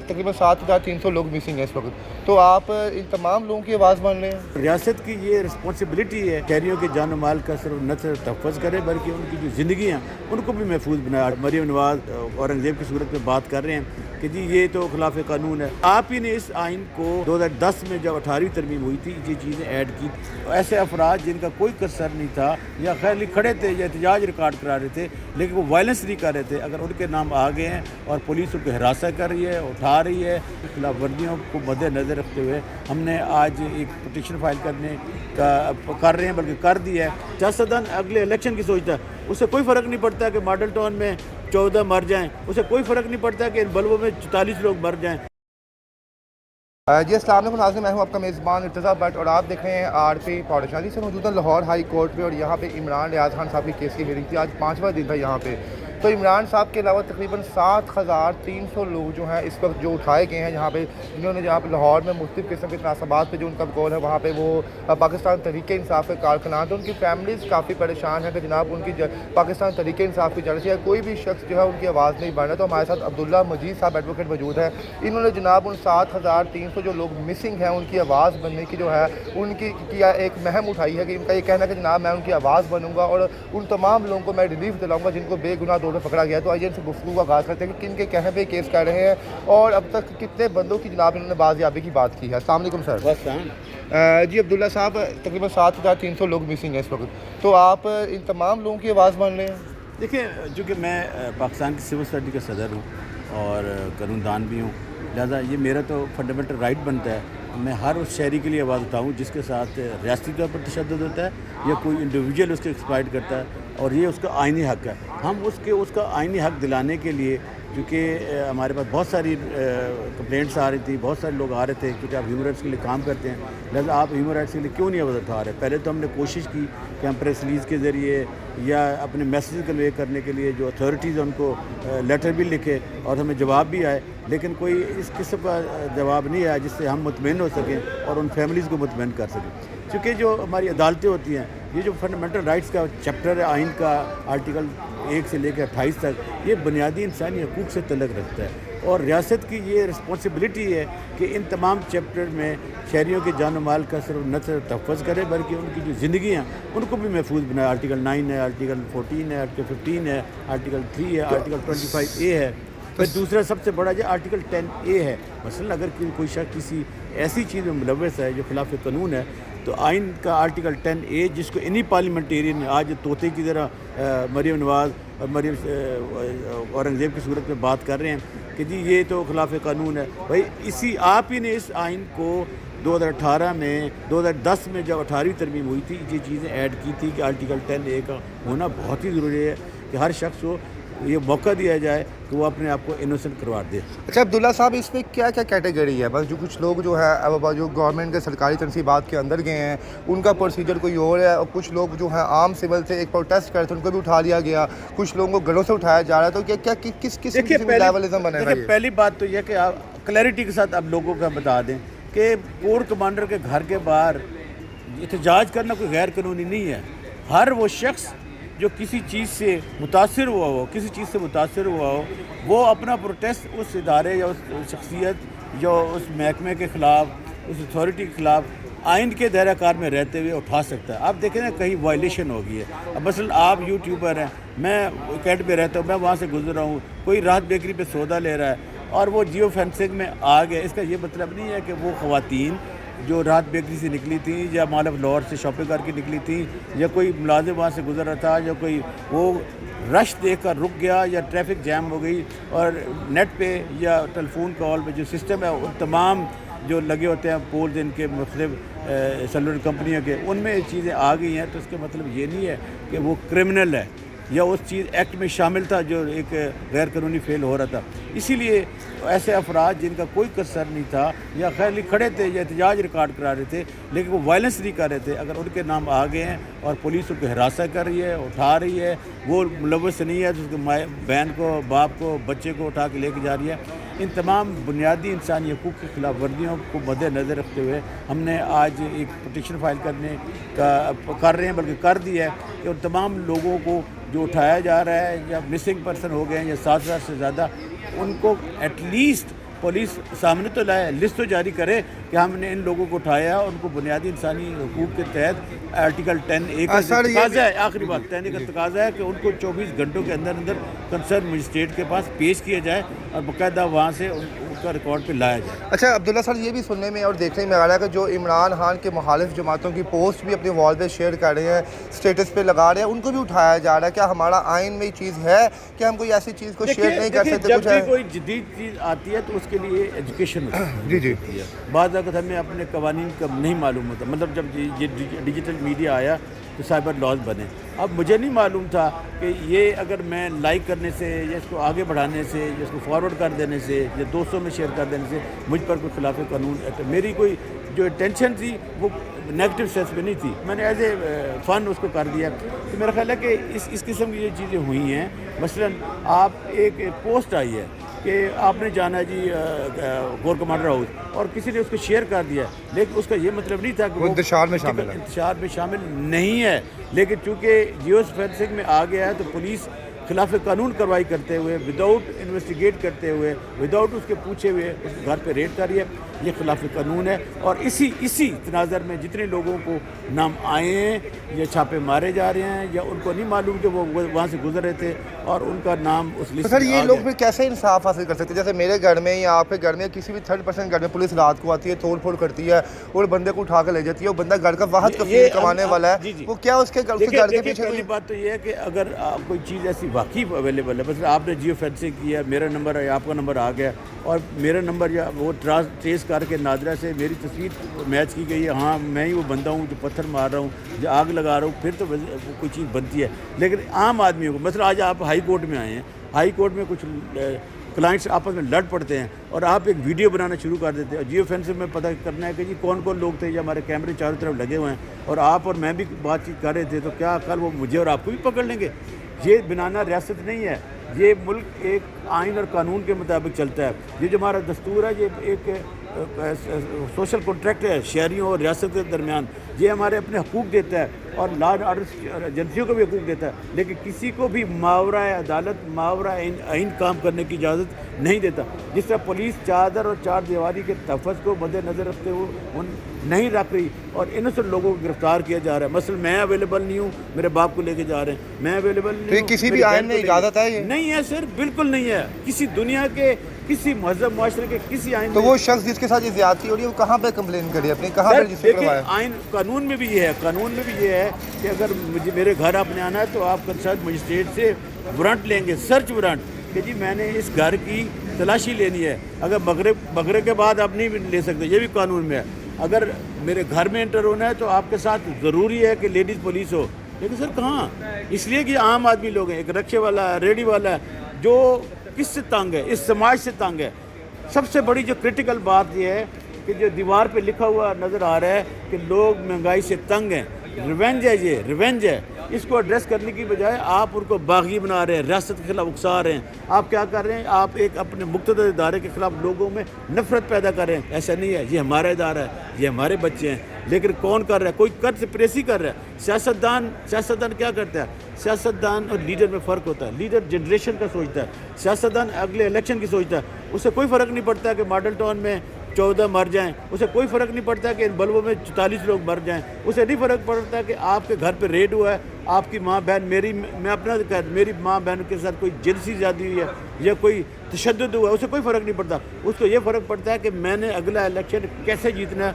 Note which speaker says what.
Speaker 1: तकरीबन 7,300 लोग मिसिंग हैं इस वक्त, तो आप इन तमाम लोगों की आवाज़ बन रहे हैं।
Speaker 2: रियासत की ये रिस्पॉन्सिबिलिटी है शहरियों के जान माल का सिर्फ न सिर्फ तहफ़्फ़ुज़ करे बल्कि उनकी जो ज़िंदगी हैं उनको भी महफूज बनाया। मरीम नवाज़ औरंगज़ेब की सूरत में बात कर रहे हैं कि जी ये तो खिलाफ कानून है। आप ही ने इस आइन को 2010 में जब 18वीं तरमीम हुई थी ये चीज़ें ऐड की। ऐसे अफराद जिनका कोई कसर नहीं था या खैर खड़े थे या एहतजाज रिकॉर्ड करा रहे थे लेकिन वो वायलेंस नहीं कर रहे थे, अगर उनके नाम आ गए हैं और पुलिस उनको हिरासत कर रही है, उठा रही है, खिलाफ वर्जियों को मद्देनज़र रखते हुए हमने आज एक पटिशन फाइल करने का कर रहे हैं, बल्कि कर दिया है। सियासतदान अगले इलेक्शन की सोचता है, उसे कोई फ़र्क नहीं पड़ता कि मॉडल टाउन में 14 मर जाएं, उसे कोई फ़र्क नहीं पड़ता कि इन बल्बों में 44 लोग मर जाएं।
Speaker 1: जी अस्सलाम वालेकुम नाज़रीन, मैं हूं आपका मेज़बान इर्तज़ा भट्ट और आप देख रहे हैं आरपी पॉडकास्ट से मौजूदा लाहौर हाई कोर्ट में। और यहाँ पे इमरान रियाज खान साहब की केस की हियरिंग थी, आज 5वां दिन था यहाँ पे। तो इमरान साहब के अलावा तकरीबन 7,300 लोग जो हैं इस वक्त जो उठाए गए हैं यहाँ पे, जिन्होंने जहाँ पे लाहौर में मुख्तलिफ़ किस्म के तनासबात पे जो उनका कौल है वहाँ पे वो पाकिस्तान तहरीक इंसाफ के कारकुनान, तो उनकी फैमिलीज़ काफ़ी परेशान है कि जनाब उनकी पाकिस्तान तहरीक इंसाफ की जानब से कोई भी शख्स जो है उनकी आवाज़ नहीं बढ़ रहा। तो हमारे साथ अब्दुल्ला मजीद साहब एडवोकेट मौजूद है। इन्होंने जनाब उन 7,300 जो लोग मिसिंग हैं उनकी आवाज़ बनने की जो है उनकी किया एक महम उठाई है कि इनका ये कहना है कि जनाब मैं उनकी आवाज़ बनूंगा और उन तमाम लोगों को मैं रिलीफ दिलाऊंगा जिनको बेगुनाह दौड़ पकड़ा गया। तो आइए इनसे गुफ्तगू का आगाज़ करते हैं कि किन के कहने पे केस कर रहे हैं और अब तक कितने बंदों की जनाब इन्होंने बाज़याबी की बात की है। अस्सलाम वालेकुम सर। जी अब्दुल्ला साहब, तकरीबन 7,300 लोग मिसिंग हैं इस वक्त, तो आप इन तमाम लोगों की आवाज़ बन रहे हैं।
Speaker 2: देखिए, चूँकि मैं पाकिस्तान की सिविल सोसाइटी का सदर हूँ और कानूनदान भी हूँ, लिहाजा ये मेरा तो फंडामेंटल राइट बनता है मैं हर उस शहरी के लिए आवाज़ उठाऊँ जिसके साथ रियासती तौर पर तशद्दुद होता है या कोई इंडिविजुअल उसके एक्सप्लॉइट करता है, और ये उसका आइनी हक़ है। हम उसका आइनी हक़ दिलाने के लिए, क्योंकि हमारे पास बहुत सारी कंप्लेंट्स आ रही थी, बहुत सारे लोग आ रहे थे, क्योंकि आप ह्यूमन राइट्स के लिए काम करते हैं, लिहाजा आप ह्यूमन राइट्स के लिए क्यों नहीं आवाज़ उठा रहे। पहले तो हमने कोशिश की कि हम प्रेस रिलीज़ के ज़रिए या अपने मैसेज कन्वे करने के लिए जो अथॉरिटीज़ उनको लेटर भी लिखे और हमें जवाब भी आए, लेकिन कोई इस किस्म का जवाब नहीं आया जिससे हम मुतमईन हो सकें और उन फैमिलीज़ को मुतमईन कर सकें। क्योंकि जो हमारी अदालतें होती हैं, ये जो फंडामेंटल राइट्स का चैप्टर है आइन का, आर्टिकल 1 से लेकर 28 तक, ये बुनियादी इंसानी हकूक़ से तल्लुक़ रखता है और रियासत की ये रिस्पॉन्सिबिलिटी है कि इन तमाम चैप्टर में शहरियों के जान माल का सिर्फ न सिर्फ तहफ़्फ़ुज़ करे बल्कि उनकी जो ज़िंदगी हैं उनको भी महफूज बनाए। आर्टिकल 9 है, आर्टिकल 14 है, आर्टिकल 15 है, आर्टिकल 3 है, आर्टिकल 25A है, फिर दूसरा सबसे बड़ा जो आर्टिकल 10A है। मसलन अगर कोई शख्स किसी ऐसी चीज़ में मुलव्वस है जो खिलाफ कानून है, तो आइन का आर्टिकल 10A, जिसको इन्हीं पार्लियामेंटेरियन आज तोते की तरह मरीम नवाज़ और मरीम औरंगज़ेब की सूरत में बात कर रहे हैं कि जी ये तो खिलाफ कानून है। भाई इसी आप ही ने इस आइन को 2010 में जब 18वीं तरमीम हुई थी ये चीज़ें ऐड की थी कि आर्टिकल 10A का होना बहुत ही ज़रूरी है कि हर शख्स को ये मौका दिया जाए कि वो अपने आप को इनोसेंट करवा दे।
Speaker 1: अच्छा अब्दुल्ला साहब, इसमें क्या क्या कैटेगरी है? बस जो कुछ लोग जो है अब जो गवर्नमेंट के सरकारी तनसीबात के अंदर गए हैं उनका प्रोसीजर कोई और है, और कुछ लोग जो हैं आम सिविल से एक प्रोटेस्ट करते हैं उनको भी उठा लिया गया, कुछ लोगों को घरों से उठाया जा रहा है, तो क्या क्या किस लेवलिज्म बनेगा?
Speaker 2: पहली बात तो यह कि आप क्लैरिटी के साथ आप लोगों का बता दें कि कोर कमांडर के घर के बाहर एहतजाज करना कोई गैर कानूनी नहीं है। हर वो शख्स जो किसी चीज़ से मुतासिर हुआ हो, वो अपना प्रोटेस्ट उस इदारे या उस शख्सियत या उस महकमे के ख़िलाफ़, उस अथॉरिटी के ख़िलाफ़ आइन के दायरा कार में रहते हुए उठा सकता है। आप देखें ना, कहीं वायलेशन हो गई है। अब मसलन आप यूट्यूबर हैं, मैं कैंट में रहता हूँ, मैं वहाँ से गुजर रहा हूँ, कोई राहत बेकरी पे सौदा ले रहा है और वो जियो फेंसिंग में आ गए, इसका ये मतलब नहीं है कि वो ख़वातीन जो रात बेकरी से निकली थी या मॉल ऑफ लाहौर से शॉपिंग करके निकली थी या कोई मुलाजिम वहाँ से गुजर रहा था या कोई वो रश देख कर रुक गया या ट्रैफिक जैम हो गई, और नेट पे या टेलीफोन कॉल पे जो सिस्टम है उन तमाम जो लगे होते हैं पोल्स इनके मुख्तलिफ सेलुलर कंपनियों के, उनमें ये चीज़ें आ गई हैं, तो इसका मतलब ये नहीं है कि वो क्रिमिनल है या उस चीज़ एक्ट में शामिल था जो एक गैर कानूनी फेल हो रहा था। इसीलिए ऐसे अफराद जिनका कोई कसर नहीं था या खैर खड़े थे या एहतजाज रिकॉर्ड करा रहे थे लेकिन वो वायलेंस नहीं कर रहे थे, अगर उनके नाम आ गए हैं और पुलिस उनको हिरासत कर रही है, उठा रही है, वो मुलव्वस नहीं है तो उसके बहन को, बाप को, बच्चे को उठा के लेके जा रही है, इन तमाम बुनियादी इंसानी हकूक़ की खिलाफ वर्जियों को मद्देनज़र रखते हुए हमने आज एक पटिशन फाइल करने का कर रहे हैं, बल्कि कर दिया है कि उन तमाम लोगों को जो उठाया जा रहा है या मिसिंग पर्सन हो गए हैं या 7,000 से ज़्यादा, उनको एटलीस्ट पुलिस सामने तो लाए, लिस्ट तो जारी करे कि हमने इन लोगों को उठाया, उनको बुनियादी इंसानी हुकूक के तहत आर्टिकल 10A का तकाजा है, आखिरी बात 10A का तकाजा है कि उनको 24 घंटों के अंदर अंदर कंसर्न मजिस्ट्रेट के पास पेश किया जाए और बाकायदा वहाँ से उनका रिकॉर्ड पे लाया जाए।
Speaker 1: अच्छा अब्दुल्ला सर, ये भी सुनने में और देखने में आ रहा है कि जो इमरान खान के मुखालिफ जमातों की पोस्ट भी अपने वॉल पे शेयर कर रहे हैं, स्टेटस पे लगा रहे हैं, उनको भी उठाया जा रहा है। क्या हमारा आइन में ये चीज़ है कि हम कोई ऐसी चीज़ को शेयर नहीं कर सकते?
Speaker 2: जब
Speaker 1: कुछ
Speaker 2: भी
Speaker 1: है?
Speaker 2: कोई जदीद चीज़ आती है तो उसके लिए एजुकेशन
Speaker 1: जी जी
Speaker 2: होती है। बाद अगर हमें अपने कवानीन का नहीं मालूम होता, मतलब जब ये डिजिटल मीडिया आया तो साइबर लॉज बने। अब मुझे नहीं मालूम था कि ये अगर मैं लाइक करने से या इसको आगे बढ़ाने से या इसको फॉरवर्ड कर देने से या दोस्तों में शेयर कर देने से मुझ पर कोई खिलाफ कानून, मेरी कोई जो इंटेंशन थी वो नेगेटिव सेंस में नहीं थी, मैंने एज ए फ़न उसको कर दिया। तो मेरा ख्याल है कि इस किस्म की जो चीज़ें हुई हैं, मसलन आप एक पोस्ट आई है कि आपने जाना जी कोर कमांडर हाउस और किसी ने उसको शेयर कर दिया, लेकिन उसका ये मतलब नहीं था कि वो
Speaker 1: इंतशार में शामिल है।
Speaker 2: इंतशार में शामिल नहीं है, लेकिन चूँकि जियो फॉरेंसिक में आ गया है तो पुलिस खिलाफ कानून कार्रवाई करते हुए, विदाउट इन्वेस्टिगेट करते हुए, विदाउट उसके पूछे हुए उसके घर पे रेड कर रही है। ये खिलाफ कानून है और इसी तनाज़र में जितने लोगों को नाम आए हैं या छापे मारे जा रहे हैं या उनको नहीं मालूम कि वो वहाँ से गुजर रहे थे और उनका नाम उस लिस्ट
Speaker 1: तो सर
Speaker 2: में
Speaker 1: ये
Speaker 2: आ
Speaker 1: लोग
Speaker 2: गया।
Speaker 1: फिर कैसे इंसाफ हासिल कर सकते हैं? जैसे मेरे घर में या आपके घर में, किसी भी थर्ड पर्सन घर में पुलिस रात को आती है, तोड़ फोड़ करती है और बंदे को उठा कर ले जाती है, वो बंदा घर का वाहद कफील कमाने वाला है, वो क्या उसके घर के पीछे
Speaker 2: पहली बात तो ये है कि अगर कोई चीज़ ऐसी वाकई अवेलेबल है, मतलब आपने जियो फॉरेंसिक किया, मेरा नंबर है, आपका नंबर आ गया और मेरा नंबर या वो ट्रेस करके नादरा से मेरी तस्वीर मैच की गई है, हाँ मैं ही वो बंदा हूँ जो पत्थर मार रहा हूँ, जो आग लगा रहा हूँ, फिर तो कोई चीज़ बनती है। लेकिन आम आदमी को, मतलब आज आप हाई कोर्ट में आए हैं, हाई कोर्ट में कुछ क्लाइंट्स आपस में लड़ पड़ते हैं और आप एक वीडियो बनाना शुरू कर देते हैं और जियो फॉरेंसिक में पता करना है कि जी कौन कौन लोग थे, या हमारे कैमरे चारों तरफ लगे हुए हैं और आप और मैं भी बातचीत कर रहे थे, तो क्या कल वो मुझे और आपको भी पकड़ लेंगे? ये बनाना रियासत नहीं है, ये मुल्क एक आइन और कानून के मुताबिक चलता है। ये जो हमारा दस्तूर है, ये एक सोशल कॉन्ट्रैक्ट है शहरियों और रियासत के दरमियान, ये हमारे अपने हकूक़ देता है और लॉ एंड ऑर्डर एजेंसियों को भी हकूक़ देता है, लेकिन किसी को भी मावरा अदालत, मावरा आइन काम करने की इजाज़त नहीं देता। जिस तरह पुलिस चादर और चार दीवारी के तहफ़्फ़ुज़ को मद्देनज़र रखते हुए उन नहीं रख रही और इनोसेंट लोगों को गिरफ्तार किया जा रहा है। मसलन मैं अवेलेबल नहीं हूँ, मेरे बाप को लेके जा रहे हैं, मैं अवेलेबल नहीं हूँ,
Speaker 1: किसी भी आइन में इजाज़त है? ये
Speaker 2: नहीं है सर, बिल्कुल नहीं है। किसी दुनिया के किसी मजहब मुआशरे के किसी आइन
Speaker 1: तो वो शख्स जिसके साथ ये ज्यादती हो रही है वो कहाँ पे कंप्लेन करे अपनी, कहाँ पे रजिस्टर करवाए?
Speaker 2: आइन कानून में भी ये है, कानून में भी ये है कि अगर मुझे मेरे घर आपने आना है तो आप कंसर्न मजिस्ट्रेट से वारंट लेंगे, सर्च वारंट, कि जी मैंने इस घर की तलाशी लेनी है। अगर मगरिब के बाद आप नहीं ले सकते, ये भी कानून में है। अगर मेरे घर में एंटर होना है तो आपके साथ ज़रूरी है कि लेडीज़ पुलिस हो, लेकिन सर कहाँ? इसलिए कि आम आदमी लोग हैं, एक रिक्शे वाला, रेडी वाला है, जो किससे तंग है? इस समाज से तंग है। सबसे बड़ी जो क्रिटिकल बात यह है कि जो दीवार पे लिखा हुआ नज़र आ रहा है कि लोग महंगाई से तंग हैं, रिवेंज है, ये रिवेंज है। इसको एड्रेस करने की बजाय आप उनको बागी बना रहे हैं, रियासत के खिलाफ उकसा रहे हैं। आप क्या कर रहे हैं? आप एक अपने मुक़्तदर इदारे के खिलाफ लोगों में नफरत पैदा कर रहे हैं। ऐसा नहीं है, ये हमारा इदारा है, ये हमारे बच्चे हैं। लेकिन कौन कर रहा है? कोई कंस्पिरेसी कर रहा है। सियासतदान क्या करता है? सियासतदान और लीडर में फ़र्क होता है। लीडर जनरेशन का सोचता है, सियासतदान अगले इलेक्शन की सोचता है। उसे कोई फ़र्क नहीं पड़ता कि मॉडल टाउन में 14 मर जाएं, उसे कोई फ़र्क नहीं पड़ता कि इन बल्बों में 44 लोग मर जाएं, उसे नहीं फ़र्क पड़ता कि आपके घर पे रेड हुआ है, आपकी माँ बहन, मैं अपना मेरी माँ बहन के साथ कोई जिनसी ज़्यादती हुई है या कोई तशद्दुद हुआ है, उसे कोई फ़र्क नहीं पड़ता। उसको ये फ़र्क पड़ता है कि मैंने अगला इलेक्शन कैसे जीतना है